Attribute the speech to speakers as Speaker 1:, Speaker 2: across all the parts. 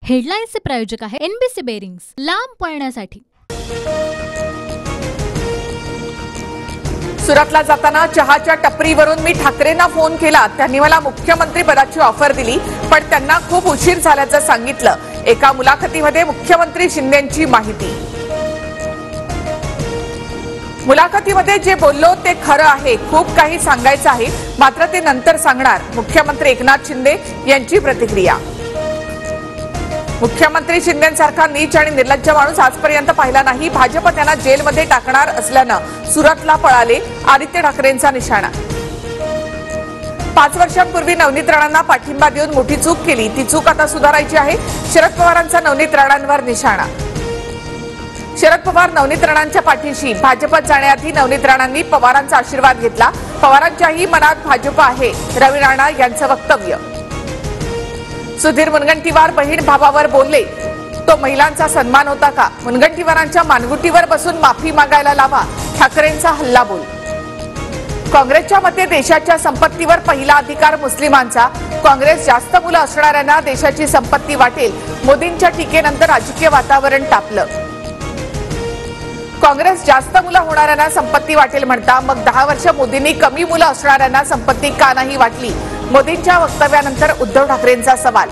Speaker 1: हेडलाईन्सचे प्रायोजक आहे NBC bearings, लांब पळण्यासाठी।
Speaker 2: सुरतला जाताना चहाच्या टपरीवरून मी ठाकरेंना फोन केला। त्यांनी मला मुख्यमंत्री पदाची ऑफर दिली, पण त्यांना खूप उशीर झाल्याचं सांगितलं। एका मुलाखतीमध्ये मुख्यमंत्री शिंदेंची माहिती। मुलाखतीमध्ये जे बोललो ते खरं आहे। खूप काही सांगायचं आहे, मात्र ते नंतर सांगणार। मुख्यमंत्री एकनाथ शिंदे यांची प्रतिक्रिया। मुख्यमंत्री शिंदेंसारखा नीच आणि निर्लज्ज माणूस आजपर्यंत पाहिला नाही। भाजप त्यांना जेलमध्ये टाकणार असल्यानं सुरतला पळाले। आदित्य ठाकरेंचा निशाणा। 5 वर्षांपूर्वी नवनीत राणांना पाठिंबा देऊन मोठी चूक केली, ती चूक आता सुधारायची आहे। शरद पवारांचा नवनीत राणांवर निशाणा। शरद पवार नवनीत राणांच्या पाठीशी। भाजपत जाण्याआधी नवनीत राणांनी पवारांचा आशीर्वाद घेतला। पवारांच्याही मनात भाजप आहे, रवी राणा यांचं वक्तव्य। सुधीर मुनगंटीवार बहीण भावावर बोलले, तो महिलांचा सन्मान होता का? मुनगंटीवारांच्या मानगुटीवर बसून माफी मागायला लावा, ठाकरेंचा हल्लाबोल। काँग्रेसच्या मते देशाच्या संपत्तीवर पहिला अधिकार मुस्लिमांचा। काँग्रेस जास्त मुलं असणाऱ्यांना देशाची संपत्ती वाटेल। मोदींच्या टीकेनंतर राजकीय वातावरण तापलं। काँग्रेस जास्त मुलं होणाऱ्यांना संपत्ती वाटेल म्हणता, मग 10 वर्ष मोदींनी कमी मुलं असणाऱ्यांना संपत्ती का नाही वाटली? मोदींच्या वक्तव्यानंतर उद्धव ठाकरेंचा सवाल।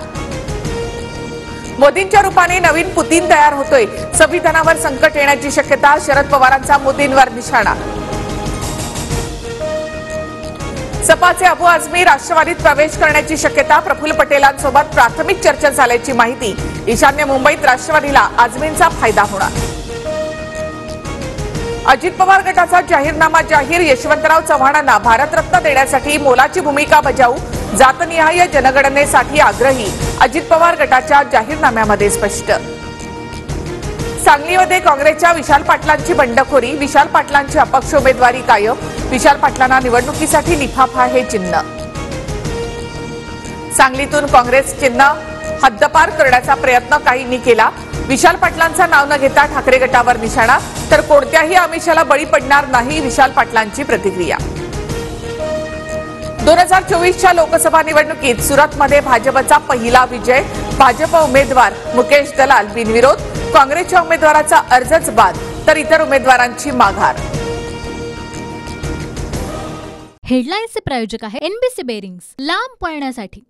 Speaker 2: मोदींच्या रूपाने नवीन पुतीन तयार होतोय, संविधानावर संकट येण्याची शक्यता। शरद पवारांचा मोदींवर निशाणा। सपाचे अबू आझमी राष्ट्रवादीत प्रवेश करण्याची शक्यता। प्रफुल्ल पटेलांसोबत प्राथमिक चर्चा झाल्याची माहिती। ईशान्य मुंबईत राष्ट्रवादीला आझमींचा फायदा होणार। अजित पवार गटाचा जाहीरनामा जाहीर। यशवंतराव चव्हाणांना भारतरत्न देण्यासाठी मोलाची भूमिका बजावू। जातनिहाय जनगणनेसाठी आग्रही, अजित पवार गटाच्या जाहीरनाम्यामध्ये स्पष्ट। सांगलीमध्ये काँग्रेसच्या विशाल पाटलांची बंडखोरी। विशाल पाटलांची अपक्ष उमेदवारी कायम। विशाल पाटलांना निवडणुकीसाठी लिफाफा हे चिन्ह। सांगलीतून काँग्रेस चिन्ह हद्दपार करण्याचा प्रयत्न काहींनी केला। विशाल पाटलांचं नाव न घेता ठाकरे गटावर निशाणा, तर कोणत्याही आमिषाला बळी पडणार नाही, विशाल पाटलांची प्रतिक्रिया। 2024च्या लोकसभा निवडणुकीत सुरतमध्ये भाजपचा पहिला विजय। भाजप उमेदवार मुकेश दलाल बिनविरोध। काँग्रेसच्या उमेदवाराचा अर्जच बाद, तर इतर उमेदवारांची माघार।
Speaker 1: हेडलाईन्सचे प्रायोजक आहे एनबीसी बेरिंग्स, लांब पळण्यासाठी।